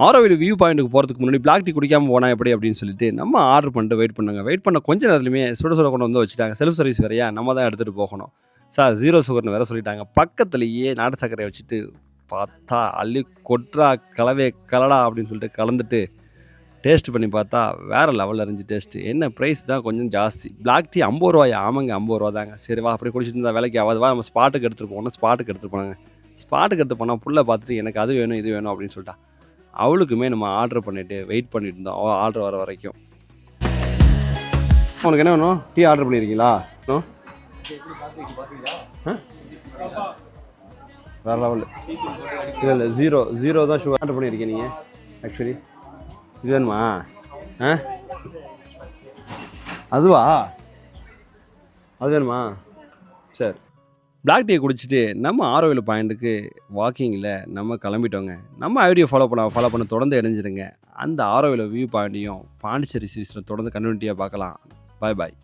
Auroville view பாயிண்ட்டுக்கு போகிறதுக்கு முன்னாடி பிளாக் டீ குடிக்காமல் போனால் எப்படி அப்படின்னு சொல்லிட்டு நம்ம ஆர்டர் பண்ணிட்டு வெயிட் பண்ணாங்க. வெயிட் பண்ண கொஞ்ச நேரத்துலையுமே சுட சுட கொண்டு வந்து வச்சுட்டாங்க. செல்ஃப் சர்வீஸ் வேறையா, நம்ம தான் எடுத்துகிட்டு போகணும். சார் 0 சுகர்னு வேறு சொல்லிட்டாங்க. பக்கத்துலேயே நாட்டு சர்க்கரையை வச்சுட்டு பார்த்தா அள்ளி கொட்றா கலவே கலடா அப்படின்னு சொல்லிட்டு கலந்துட்டு டேஸ்ட் பண்ணி பார்த்தா வேறு லெவலில் இருந்துச்சு டேஸ்ட்டு. என்ன ப்ரைஸ் தான் கொஞ்சம் ஜாஸ்தி. பிளாக் டீ 50 ரூபாயா? ஆமாங்க 50 ரூபா தாங்க. சரி வா அப்படி குடிச்சிட்டு இருந்தால் வேலைக்கு ஆகாது, வா நம்ம ஸ்பாட்டுக்கு எடுத்துகிட்டு போகணும். ஸ்பாட்டுக்கு எடுத்துகிட்டு போனாங்க. ஸ்பாட்டுக்கு எடுத்து போனால் புல்லை பார்த்துட்டு எனக்கு அது வேணும் இது வேணும் அப்படின்னு சொல்லிட்டா. அவளுக்குமே நம்ம ஆர்டர் பண்ணிவிட்டு வெயிட் பண்ணிட்டு இருந்தோம் அவள் ஆர்டர் வர வரைக்கும். உனக்கு என்ன வேணும்? டீ ஆர்டர் பண்ணியிருக்கீங்களா? வேறு லெவல். இல்லை 0 தான் சுகர் ஆர்டர் பண்ணியிருக்கீங்க நீங்கள். ஆக்சுவலி இது வேணுமா? அதுவா? அது வேணுமா? சரி. பிளாக் டீயை குடிச்சிட்டு நம்ம ஆரோவில் பாயிண்ட்டுக்கு வாக்கிங்கில் நம்ம கிளம்பிட்டோங்க. நம்ம ஐடியா ஃபாலோ பண்ண தொடர்ந்து இணைஞ்சிருங்க. அந்த ஆரோவில் வியூ பாயிண்ட்டையும் பாண்டிச்சேரி சீரீஸில் தொடர்ந்து கன்டினியூட்டியாக பார்க்கலாம். பாய் பாய்.